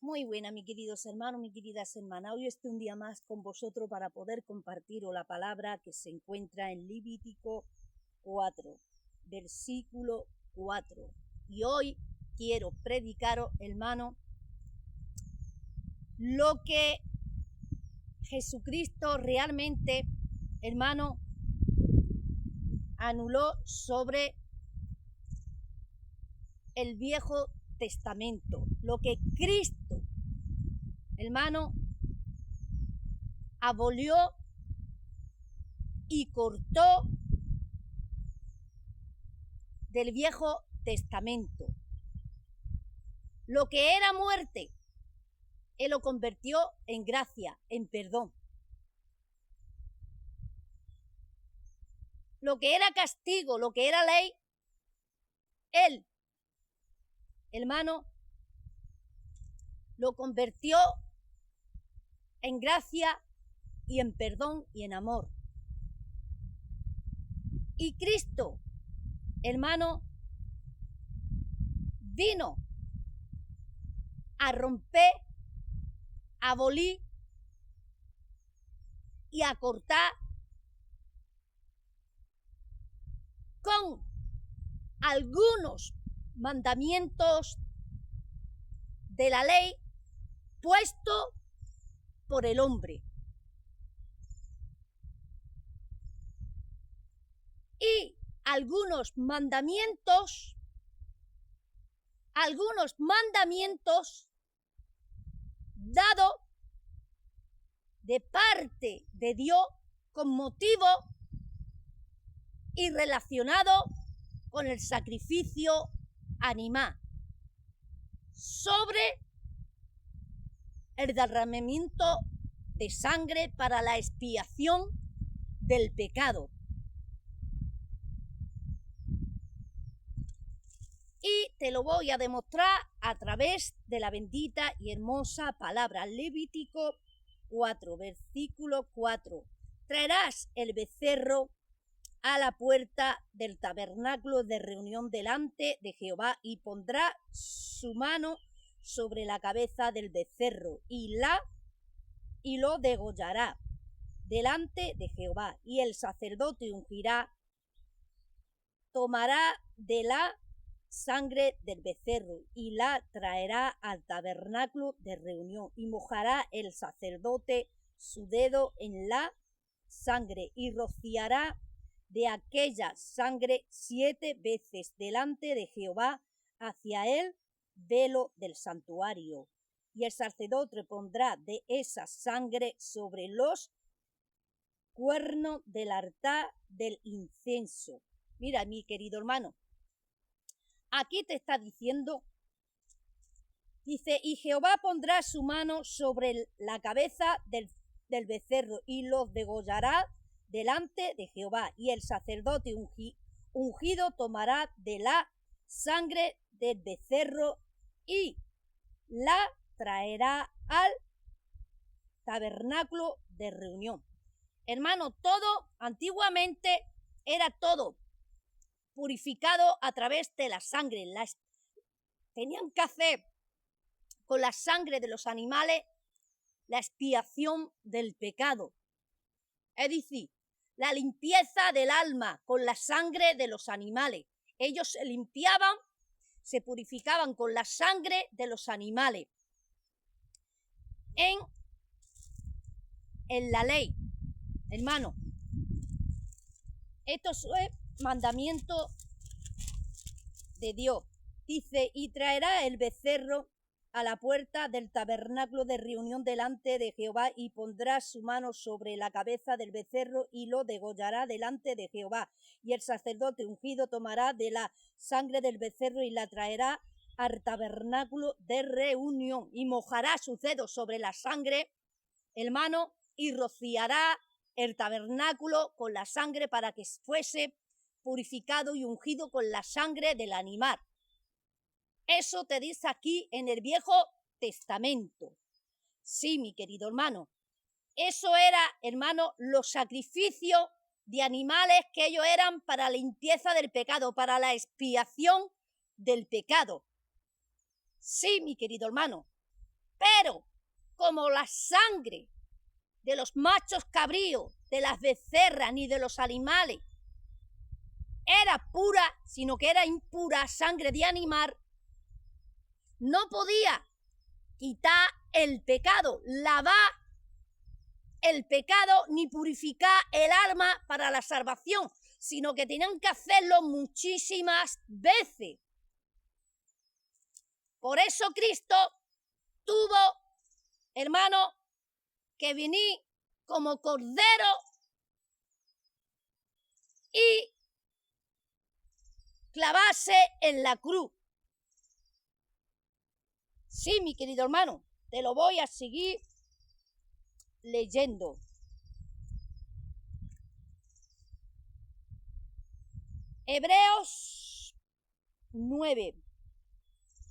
Muy buena, mis queridos hermanos, mis queridas hermanas. Hoy estoy un día más con vosotros para poder compartiros la palabra que se encuentra en Levítico 4, versículo 4. Y hoy quiero predicaros, hermano, lo que Jesucristo realmente, hermano, anuló sobre el Viejo Testamento. Lo que Cristo, hermano, abolió y cortó del Viejo Testamento. Lo que era muerte, Él lo convirtió en gracia, en perdón. Lo que era castigo, lo que era ley, Él, hermano, lo convirtió en gracia y en perdón y en amor. Y Cristo, hermano, vino a romper, a abolir y a cortar con algunos mandamientos de la ley puesto por el hombre. Y algunos mandamientos dados de parte de Dios con motivo y relacionado con el sacrificio animal sobre el derramamiento de sangre para la expiación del pecado. Y te lo voy a demostrar a través de la bendita y hermosa palabra. Levítico 4, versículo 4. Traerás el becerro a la puerta del tabernáculo de reunión delante de Jehová y pondrá su mano sobre la cabeza del becerro y lo degollará delante de Jehová. Y el sacerdote ungirá, tomará de la sangre del becerro y la traerá al tabernáculo de reunión y mojará el sacerdote su dedo en la sangre y rociará de aquella sangre 7 veces delante de Jehová hacia el velo del santuario. Y el sacerdote pondrá de esa sangre sobre los cuernos del altar del incienso. Mira, mi querido hermano, aquí te está diciendo, dice, y Jehová pondrá su mano sobre la cabeza del becerro y los degollará delante de Jehová. Y el sacerdote ungido tomará de la sangre del becerro y la traerá al tabernáculo de reunión. Hermano, todo antiguamente era todo purificado a través de la sangre. Tenían que hacer con la sangre de los animales la expiación del pecado. Es decir, la limpieza del alma con la sangre de los animales. Ellos se limpiaban, se purificaban con la sangre de los animales. En la ley, hermano, esto es mandamiento de Dios. Dice, y traerá el becerro a la puerta del tabernáculo de reunión delante de Jehová y pondrá su mano sobre la cabeza del becerro y lo degollará delante de Jehová. Y el sacerdote ungido tomará de la sangre del becerro y la traerá al tabernáculo de reunión y mojará sus dedos sobre la sangre, hermano, y rociará el tabernáculo con la sangre para que fuese purificado y ungido con la sangre del animal. Eso te dice aquí en el Viejo Testamento. Sí, mi querido hermano. Eso era, hermano, los sacrificios de animales que ellos eran para la limpieza del pecado, para la expiación del pecado. Sí, mi querido hermano. Pero como la sangre de los machos cabríos, de las becerras ni de los animales era pura, sino que era impura, sangre de animal, no podía quitar el pecado, lavar el pecado ni purificar el alma para la salvación, sino que tenían que hacerlo muchísimas veces. Por eso Cristo tuvo, hermano, que venir como cordero y clavarse en la cruz. Sí, mi querido hermano, te lo voy a seguir leyendo. Hebreos 9,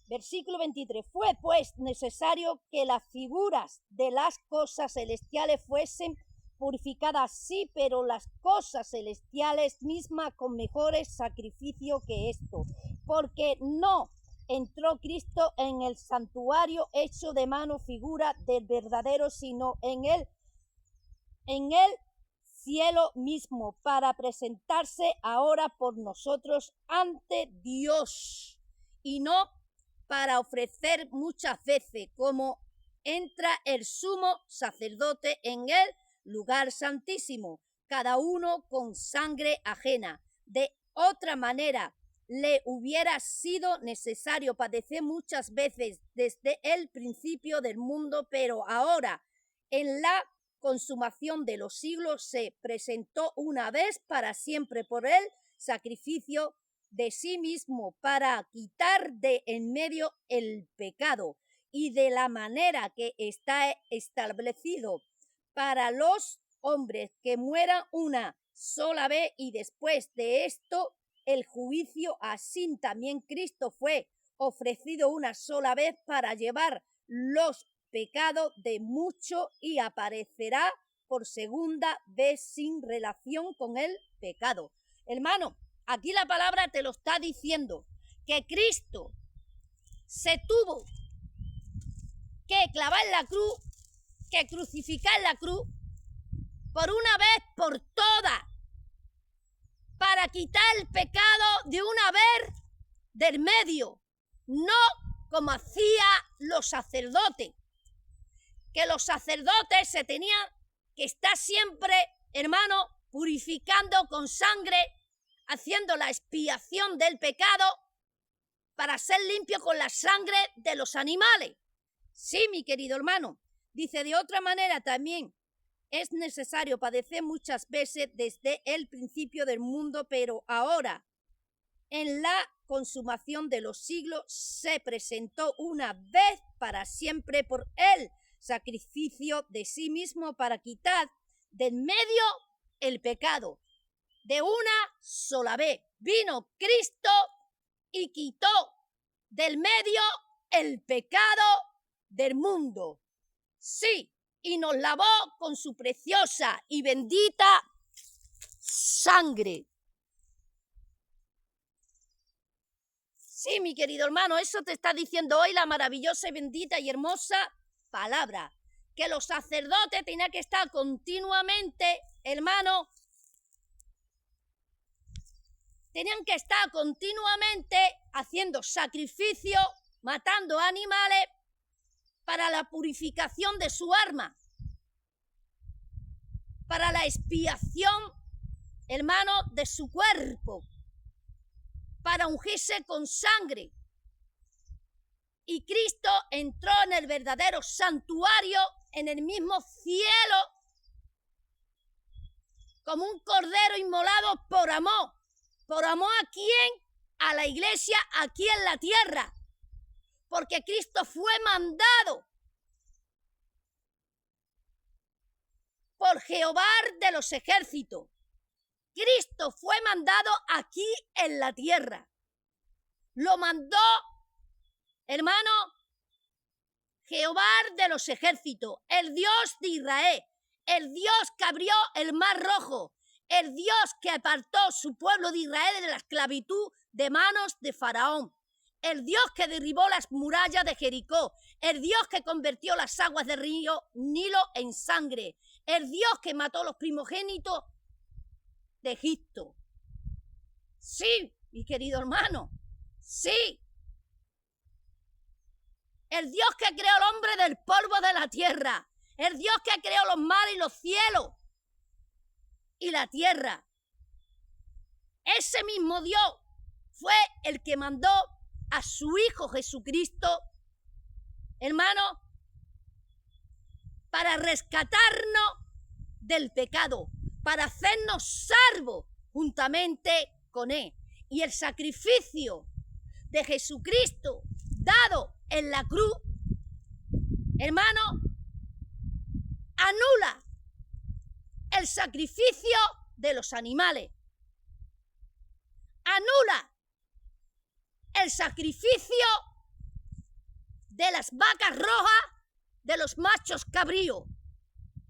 versículo 23. Fue pues necesario que las figuras de las cosas celestiales fuesen purificadas, sí, pero las cosas celestiales mismas con mejores sacrificios que esto, porque no entró Cristo en el santuario hecho de mano, figura del verdadero, sino en el cielo mismo, para presentarse ahora por nosotros ante Dios, y no para ofrecer muchas veces, como entra el sumo sacerdote en el lugar santísimo, cada uno con sangre ajena. De otra manera, le hubiera sido necesario padecer muchas veces desde el principio del mundo, pero ahora, en la consumación de los siglos, se presentó una vez para siempre por el sacrificio de sí mismo para quitar de en medio el pecado, y de la manera que está establecido para los hombres que mueran una sola vez y después de esto el juicio, así también Cristo fue ofrecido una sola vez para llevar los pecados de muchos y aparecerá por segunda vez sin relación con el pecado. Hermano, aquí la palabra te lo está diciendo, que Cristo se tuvo que clavar en la cruz, que crucificar en la cruz, por una vez por todas, para quitar el pecado de una vez del medio, no como hacían los sacerdotes, que los sacerdotes se tenían que estar siempre, hermano, purificando con sangre, haciendo la expiación del pecado para ser limpio con la sangre de los animales. Sí, mi querido hermano, dice de otra manera también, es necesario padecer muchas veces desde el principio del mundo, pero ahora, en la consumación de los siglos, se presentó una vez para siempre por el sacrificio de sí mismo para quitar de en medio el pecado. De una sola vez vino Cristo y quitó del medio el pecado del mundo. Sí, y nos lavó con su preciosa y bendita sangre. Sí, mi querido hermano, eso te está diciendo hoy la maravillosa y bendita y hermosa palabra, que los sacerdotes tenían que estar continuamente, hermano, tenían que estar continuamente haciendo sacrificio, matando animales para la purificación de su alma, para la expiación, hermano, de su cuerpo, para ungirse con sangre. Y Cristo entró en el verdadero santuario, en el mismo cielo, como un cordero inmolado por amor. ¿Por amor a quién? A la iglesia aquí en la tierra. Porque Cristo fue mandado por Jehová de los ejércitos. Cristo fue mandado aquí en la tierra. Lo mandó, hermano, Jehová de los ejércitos, el Dios de Israel, el Dios que abrió el mar rojo, el Dios que apartó su pueblo de Israel de la esclavitud de manos de Faraón, el Dios que derribó las murallas de Jericó, el Dios que convirtió las aguas del río Nilo en sangre, el Dios que mató los primogénitos de Egipto. Sí, mi querido hermano, sí. El Dios que creó al hombre del polvo de la tierra, el Dios que creó los mares y los cielos y la tierra. Ese mismo Dios fue el que mandó a su Hijo Jesucristo, hermano, para rescatarnos del pecado, para hacernos salvos juntamente con Él. Y el sacrificio de Jesucristo dado en la cruz, hermano, anula el sacrificio de los animales, anula el sacrificio de las vacas rojas, de los machos cabríos.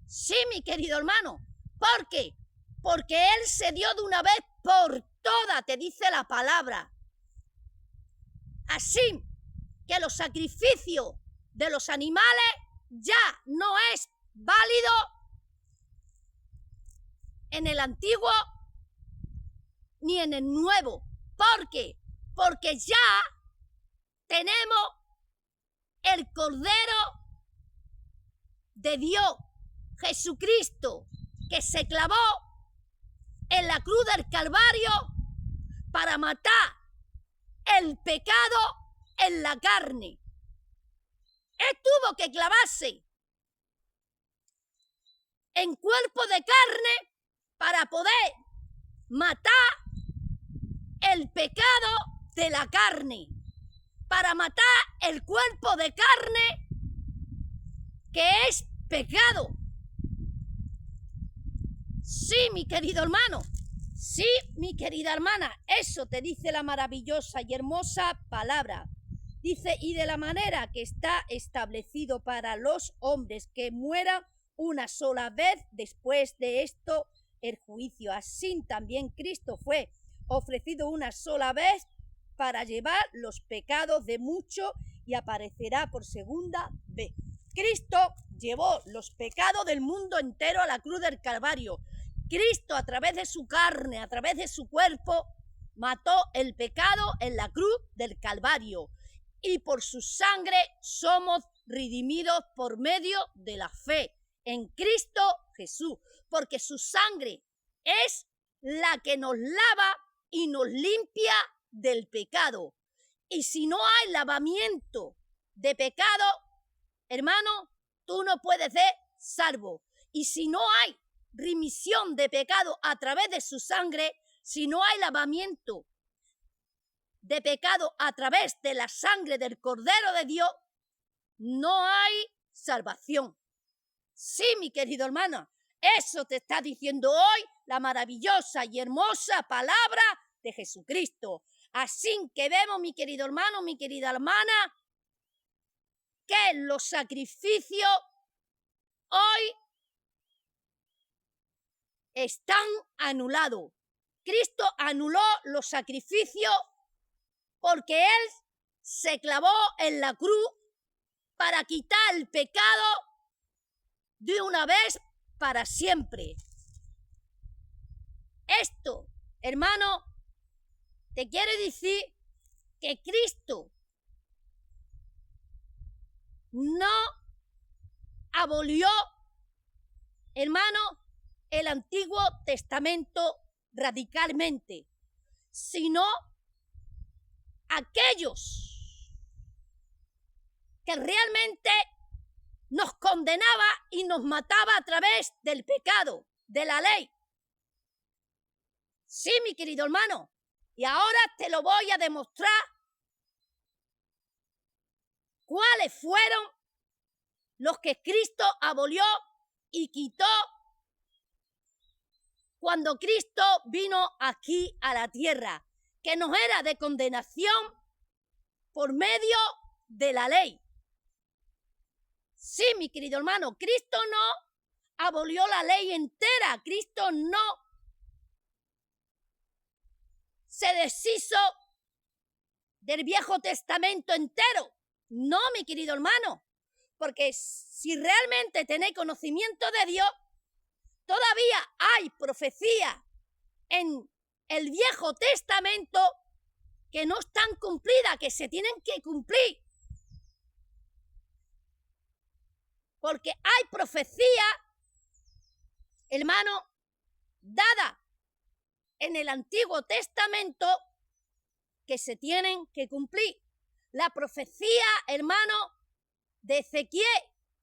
Sí, mi querido hermano. ¿Por qué? Porque Él se dio de una vez por todas, te dice la palabra. Así que los sacrificios de los animales ya no es válido en el Antiguo ni en el Nuevo. ¿Por qué? Porque ya tenemos el Cordero de Dios, Jesucristo, que se clavó en la cruz del Calvario para matar el pecado en la carne. Él tuvo que clavarse en cuerpo de carne para poder matar el pecado de la carne, para matar el cuerpo de carne que es pecado. Sí, mi querido hermano, sí, mi querida hermana, eso te dice la maravillosa y hermosa palabra. Dice, y de la manera que está establecido para los hombres que mueran una sola vez, después de esto el juicio. Así también Cristo fue ofrecido una sola vez para llevar los pecados de muchos y aparecerá por segunda vez. Cristo llevó los pecados del mundo entero a la cruz del Calvario. Cristo, a través de su carne, a través de su cuerpo, mató el pecado en la cruz del Calvario. Y por su sangre somos redimidos por medio de la fe en Cristo Jesús. Porque su sangre es la que nos lava y nos limpia del pecado. Y si no hay lavamiento de pecado, hermano, tú no puedes ser salvo. Y si no hay remisión de pecado a través de su sangre, si no hay lavamiento de pecado a través de la sangre del Cordero de Dios, no hay salvación. Sí, mi querido hermano, eso te está diciendo hoy la maravillosa y hermosa palabra de Jesucristo. Así que vemos, mi querido hermano, mi querida hermana, que los sacrificios hoy están anulados. Cristo anuló los sacrificios porque Él se clavó en la cruz para quitar el pecado de una vez para siempre. Esto, hermano, te quiere decir que Cristo no abolió, hermano, el Antiguo Testamento radicalmente, sino aquellos que realmente nos condenaba y nos mataba a través del pecado, de la ley. Sí, mi querido hermano, y ahora te lo voy a demostrar cuáles fueron los que Cristo abolió y quitó cuando Cristo vino aquí a la tierra, que nos era de condenación por medio de la ley. Sí, mi querido hermano, Cristo no abolió la ley entera, Cristo no se deshizo del Viejo Testamento entero. No, mi querido hermano, porque si realmente tenéis conocimiento de Dios, todavía hay profecía en el Viejo Testamento que no están cumplidas, que se tienen que cumplir. Porque hay profecía, hermano, dada en el Antiguo Testamento que se tienen que cumplir. La profecía, hermano, de Ezequiel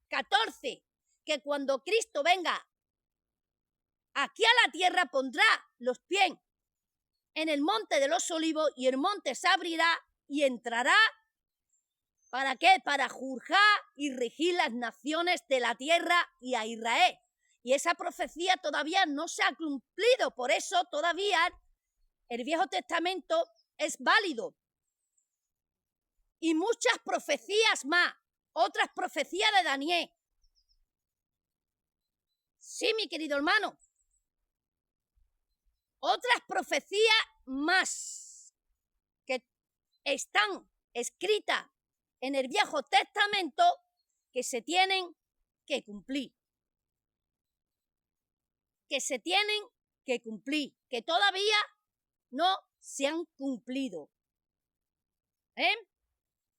14, que cuando Cristo venga aquí a la tierra pondrá los pies en el monte de los olivos y el monte se abrirá y entrará. ¿Para qué? Para juzgar y regir las naciones de la tierra y a Israel. Y esa profecía todavía no se ha cumplido, por eso todavía el Viejo Testamento es válido. Y muchas profecías más, otras profecías de Daniel. Sí, mi querido hermano. Otras profecías más que están escritas en el Viejo Testamento que se tienen que cumplir. Que se tienen que cumplir, que todavía no se han cumplido.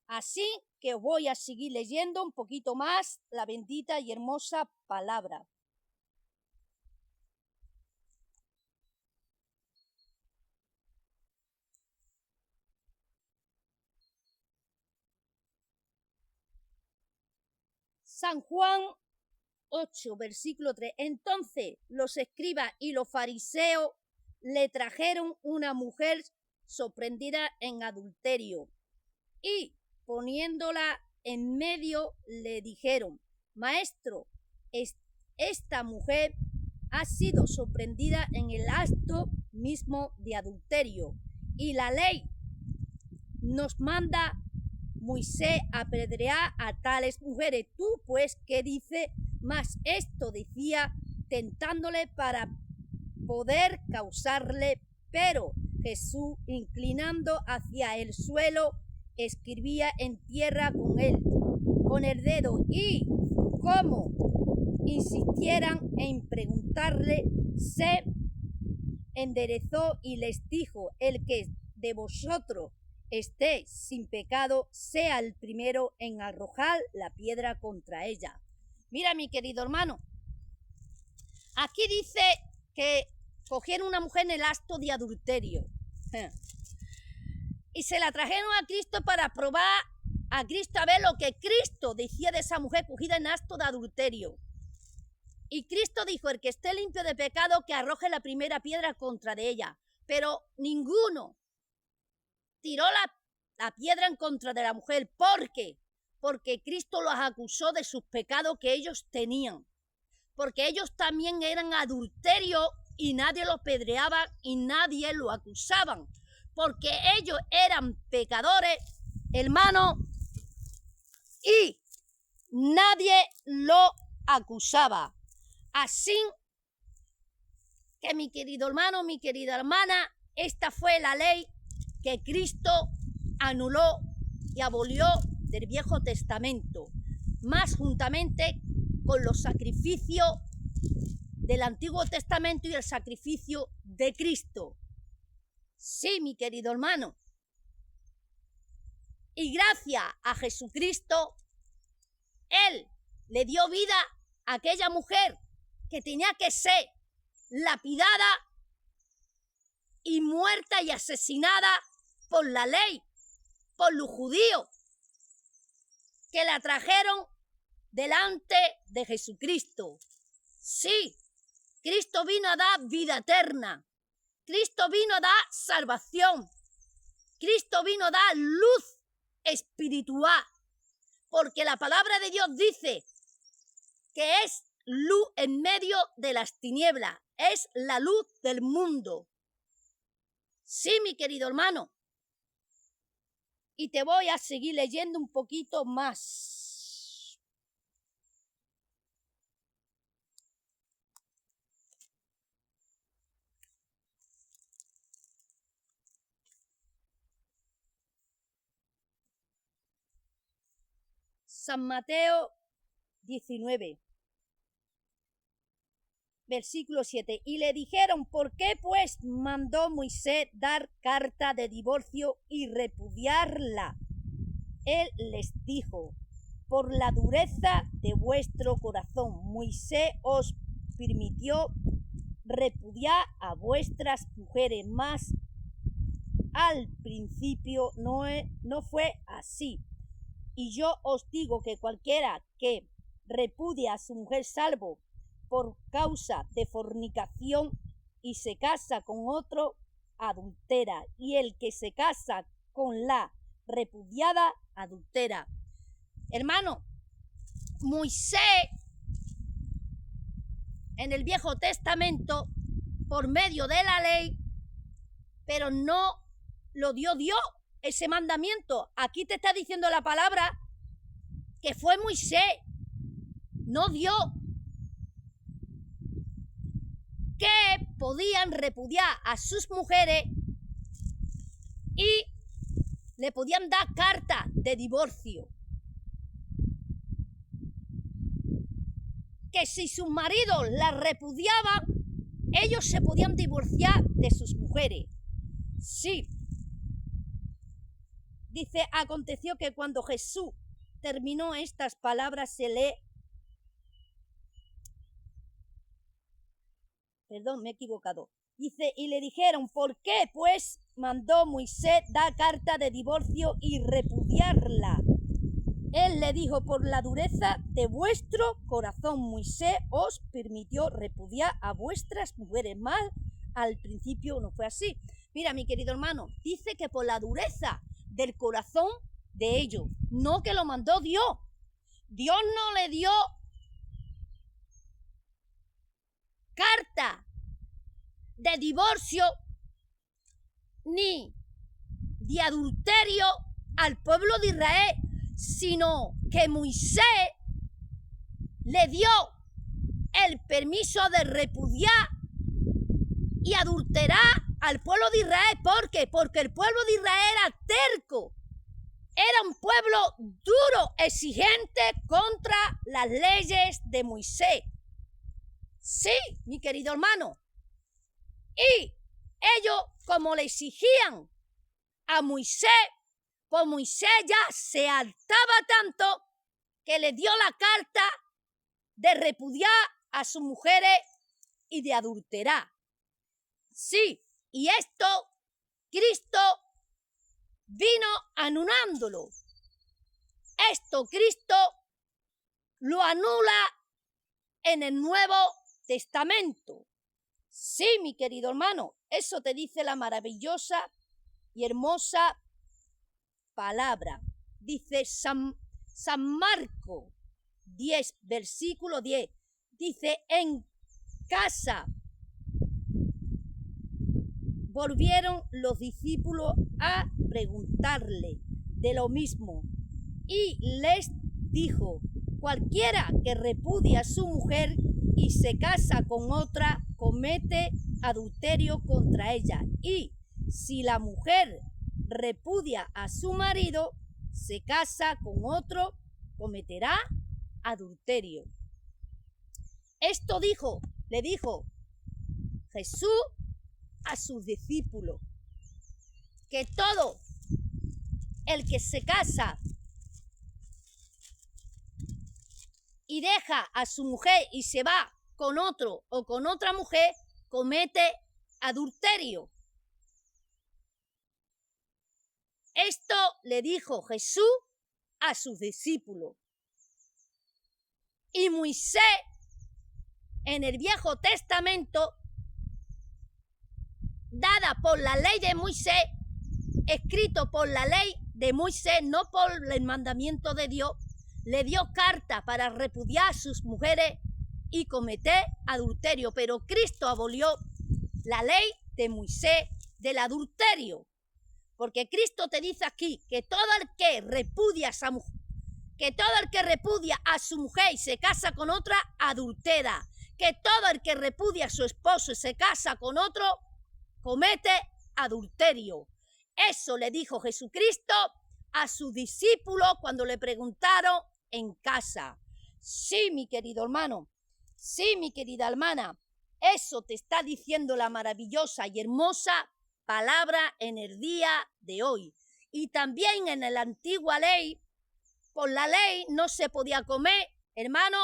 Así que voy a seguir leyendo un poquito más la bendita y hermosa palabra. San Juan 8, versículo 3. Entonces los escribas y los fariseos le trajeron una mujer sorprendida en adulterio y poniéndola en medio le dijeron: Maestro, esta mujer ha sido sorprendida en el acto mismo de adulterio y la ley nos manda Moisés apedrear a tales mujeres. Tú, pues, ¿qué dice? Mas esto decía tentándole para poder causarle, pero Jesús, inclinando hacia el suelo, escribía en tierra con el dedo, y como insistieran en preguntarle, se enderezó y les dijo: el que de vosotros esté sin pecado, sea el primero en arrojar la piedra contra ella. Mira, mi querido hermano, aquí dice que cogieron una mujer en el acto de adulterio y se la trajeron a Cristo para probar a Cristo a ver lo que Cristo decía de esa mujer cogida en acto de adulterio. Y Cristo dijo: el que esté limpio de pecado, que arroje la primera piedra contra de ella. Pero ninguno tiró la piedra en contra de la mujer. ¿Por qué? Porque Cristo los acusó de sus pecados que ellos tenían. Porque ellos también eran adulterios y nadie los pedreaba y nadie lo acusaban. Porque ellos eran pecadores, hermano, y nadie lo acusaba. Así que, mi querido hermano, mi querida hermana, esta fue la ley que Cristo anuló y abolió del Viejo Testamento, más juntamente con los sacrificios del Antiguo Testamento y el sacrificio de Cristo. Sí, mi querido hermano. Y gracias a Jesucristo, Él le dio vida a aquella mujer que tenía que ser lapidada y muerta y asesinada por la ley, por los judíos, que la trajeron delante de Jesucristo. Sí, Cristo vino a dar vida eterna. Cristo vino a dar salvación. Cristo vino a dar luz espiritual. Porque la palabra de Dios dice que es luz en medio de las tinieblas. Es la luz del mundo. Sí, mi querido hermano. Y te voy a seguir leyendo un poquito más. San Mateo 19, versículo 7. Y le dijeron, ¿por qué pues mandó Moisés dar carta de divorcio y repudiarla? Él les dijo, por la dureza de vuestro corazón, Moisés os permitió repudiar a vuestras mujeres, mas al principio no fue así. Y yo os digo que cualquiera que repudia a su mujer salvo por causa de fornicación y se casa con otro, adultera, y el que se casa con la repudiada, adultera. Hermano, Moisés en el Viejo Testamento, por medio de la ley, pero no lo dio Dios, ese mandamiento. Aquí te está diciendo la palabra que fue Moisés, no Dios, que podían repudiar a sus mujeres y le podían dar carta de divorcio. Que si sus maridos la repudiaban, ellos se podían divorciar de sus mujeres. Sí. Dice, aconteció que cuando Jesús terminó estas palabras, me he equivocado. Dice, y le dijeron, ¿por qué pues mandó Moisés dar carta de divorcio y repudiarla? Él le dijo, por la dureza de vuestro corazón, Moisés os permitió repudiar a vuestras mujeres. Mal, al principio no fue así. Mira, mi querido hermano, dice que por la dureza del corazón de ellos, no que lo mandó Dios. Dios no le dio carta de divorcio ni de adulterio al pueblo de Israel, sino que Moisés le dio el permiso de repudiar y adulterar al pueblo de Israel. ¿Por qué? Porque el pueblo de Israel era terco, era un pueblo duro, exigente contra las leyes de Moisés. Sí, mi querido hermano. Y ellos, como le exigían a Moisés, pues Moisés ya se hartaba tanto que le dio la carta de repudiar a sus mujeres y de adulterar. Sí, y esto Cristo vino anulándolo. Esto Cristo lo anula en el Nuevo Testamento. Sí, mi querido hermano, eso te dice la maravillosa y hermosa palabra. Dice San Marcos 10, versículo 10. Dice, en casa volvieron los discípulos a preguntarle de lo mismo. Y les dijo, cualquiera que repudia a su mujer y se casa con otra, comete adulterio contra ella. Y si la mujer repudia a su marido, se casa con otro, cometerá adulterio. Esto le dijo Jesús a sus discípulos, que todo el que se casa y deja a su mujer y se va con otro o con otra mujer, comete adulterio. Esto le dijo Jesús a sus discípulos. Y Moisés, en el Viejo Testamento, dada por la ley de Moisés, escrito por la ley de Moisés, no por el mandamiento de Dios, le dio carta para repudiar a sus mujeres y cometer adulterio. Pero Cristo abolió la ley de Moisés del adulterio. Porque Cristo te dice aquí que todo el que repudia a esa mujer, que todo el que repudia a su mujer y se casa con otra, adultera. Que todo el que repudia a su esposo y se casa con otro, comete adulterio. Eso le dijo Jesucristo a sus discípulos cuando le preguntaron en casa. Sí, mi querido hermano, sí, mi querida hermana, eso te está diciendo la maravillosa y hermosa palabra en el día de hoy. Y también en la antigua ley, por la ley no se podía comer, hermano,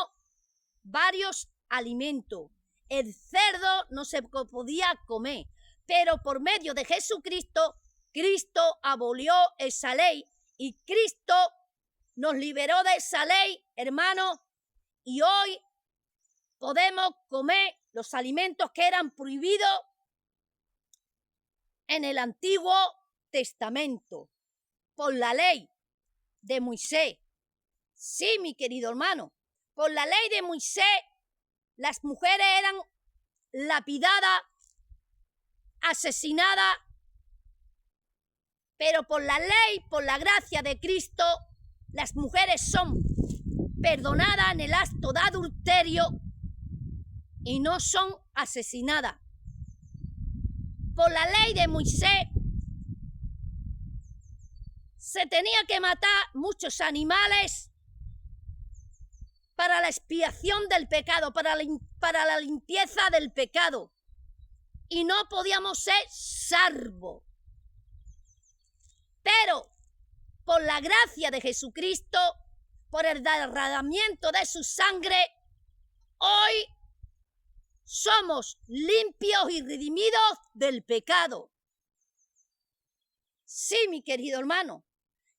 varios alimentos. El cerdo no se podía comer, pero por medio de Jesucristo, Cristo abolió esa ley y Cristo nos liberó de esa ley, hermano, y hoy podemos comer los alimentos que eran prohibidos en el Antiguo Testamento, por la ley de Moisés. Sí, mi querido hermano, por la ley de Moisés, las mujeres eran lapidadas, asesinadas, pero por la ley, por la gracia de Cristo, las mujeres son perdonadas en el acto de adulterio y no son asesinadas. Por la ley de Moisés se tenía que matar muchos animales para la expiación del pecado, para la limpieza del pecado. Y no podíamos ser salvos. Pero por la gracia de Jesucristo, por el derramamiento de su sangre, hoy somos limpios y redimidos del pecado. Sí, mi querido hermano,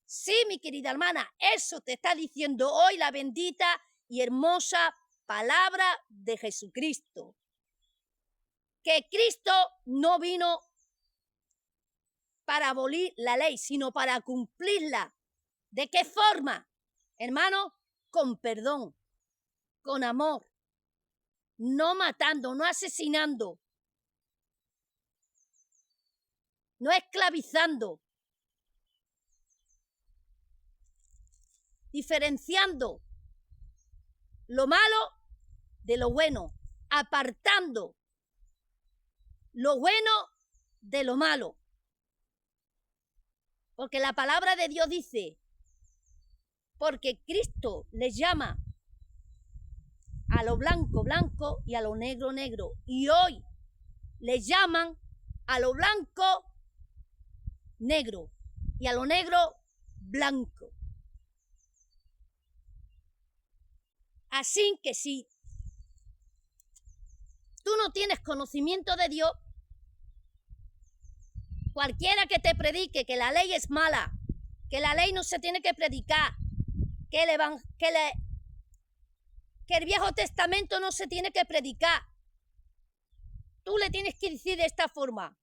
sí, mi querida hermana, eso te está diciendo hoy la bendita y hermosa palabra de Jesucristo. Que Cristo no vino para abolir la ley, sino para cumplirla. ¿De qué forma? Hermano, con perdón, con amor, no matando, no asesinando, no esclavizando, diferenciando lo malo de lo bueno, apartando lo bueno de lo malo. Porque la palabra de Dios dice, porque Cristo les llama a lo blanco, blanco y a lo negro, negro. Y hoy les llaman a lo blanco, negro y a lo negro, blanco. Así que si tú no tienes conocimiento de Dios, cualquiera que te predique que la ley es mala, que la ley no se tiene que predicar, que el Viejo Testamento no se tiene que predicar, tú le tienes que decir de esta forma: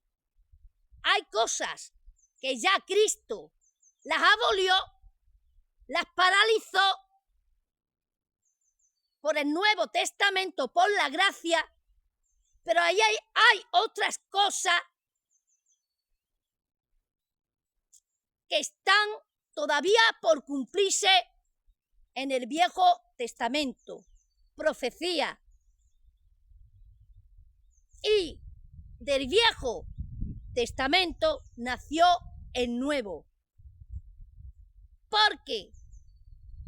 hay cosas que ya Cristo las abolió, las paralizó por el Nuevo Testamento, por la gracia, pero ahí hay otras cosas que están todavía por cumplirse en el Viejo Testamento, profecía. Y del Viejo Testamento nació el Nuevo, porque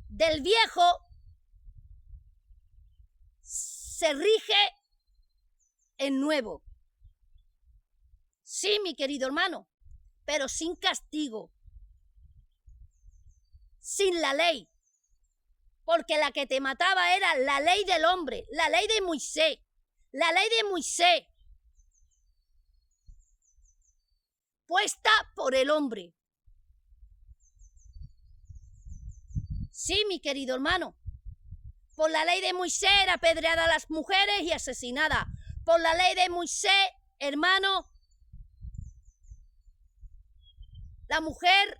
del Viejo se rige el Nuevo. Sí, mi querido hermano, pero sin castigo, sin la ley, porque la que te mataba era la ley del hombre, la ley de Moisés, la ley de Moisés, puesta por el hombre. Sí, mi querido hermano, por la ley de Moisés era apedreada a las mujeres y asesinada. Por la ley de Moisés, hermano, la mujer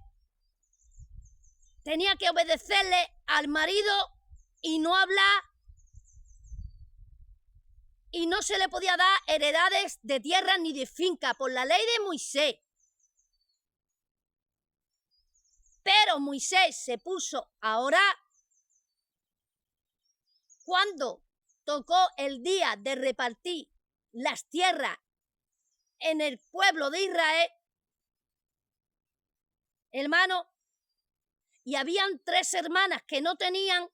tenía que obedecerle al marido y no hablar, y no se le podía dar heredades de tierra ni de finca por la ley de Moisés. Pero Moisés se puso a orar cuando tocó el día de repartir las tierras en el pueblo de Israel, hermano, y habían 3 hermanas que no tenían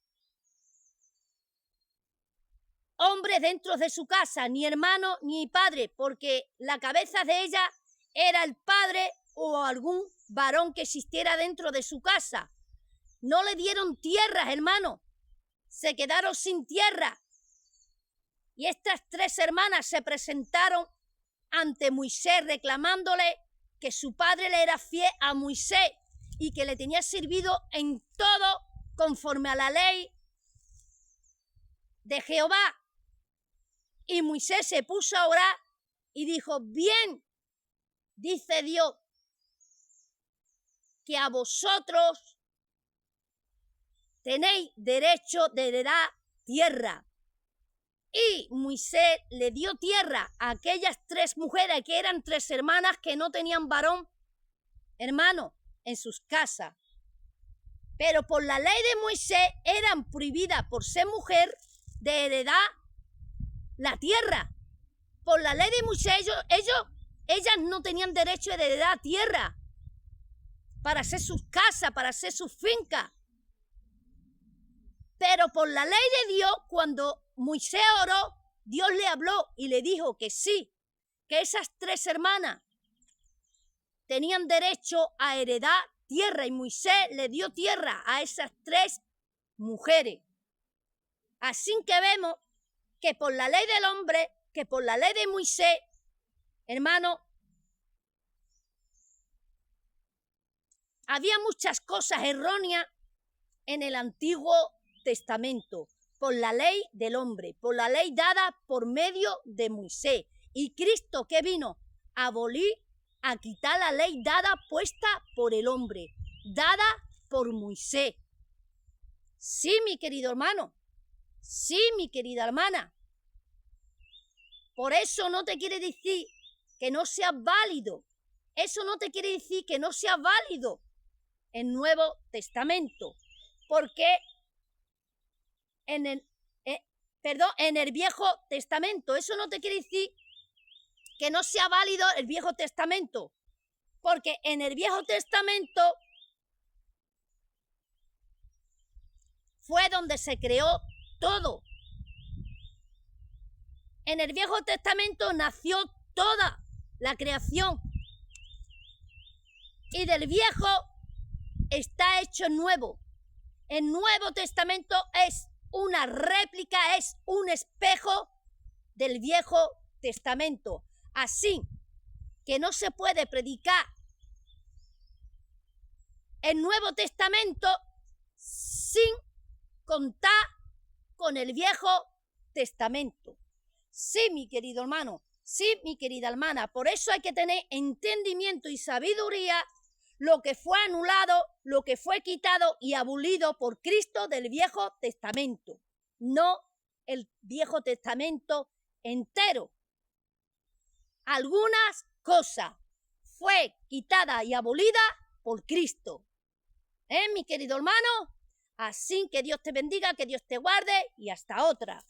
hombres dentro de su casa, ni hermano ni padre, porque la cabeza de ella era el padre o algún varón que existiera dentro de su casa. No le dieron tierras, hermano, se quedaron sin tierra. Y estas 3 hermanas se presentaron ante Moisés reclamándole que su padre le era fiel a Moisés y que le tenía servido en todo conforme a la ley de Jehová. Y Moisés se puso a orar y dijo: bien, dice Dios, que a vosotros tenéis derecho de heredar tierra. Y Moisés le dio tierra a aquellas 3 mujeres que eran 3 hermanas que no tenían varón, hermano, en sus casas. Pero por la ley de Moisés eran prohibidas por ser mujer de heredar la tierra. Por la ley de Moisés ellas no tenían derecho de heredar tierra para hacer sus casas, para hacer sus fincas. Pero por la ley de Dios, cuando Moisés oró, Dios le habló y le dijo que sí, que esas 3 hermanas tenían derecho a heredar tierra, y Moisés le dio tierra a esas 3 mujeres. Así que vemos que por la ley del hombre, que por la ley de Moisés, hermano, había muchas cosas erróneas en el Antiguo Testamento, por la ley del hombre, por la ley dada por medio de Moisés. Y Cristo, que vino a abolir, a quitar la ley dada puesta por el hombre, dada por Moisés. Sí, mi querido hermano, sí, mi querida hermana. Por eso no te quiere decir que no sea válido. Eso no te quiere decir que no sea válido el Nuevo Testamento, porque en el Viejo Testamento, eso no te quiere decir que no sea válido el Viejo Testamento, porque en el Viejo Testamento fue donde se creó todo. En el Viejo Testamento nació toda la creación, y del Viejo está hecho nuevo. El Nuevo Testamento es una réplica, es un espejo del Viejo Testamento. Así que no se puede predicar el Nuevo Testamento sin contar con el Viejo Testamento. Sí, mi querido hermano, sí, mi querida hermana, por eso hay que tener entendimiento y sabiduría lo que fue anulado, lo que fue quitado y abolido por Cristo del Viejo Testamento, no el Viejo Testamento entero. Algunas cosas fue quitada y abolida por Cristo. Mi querido hermano, así que Dios te bendiga, que Dios te guarde y hasta otra.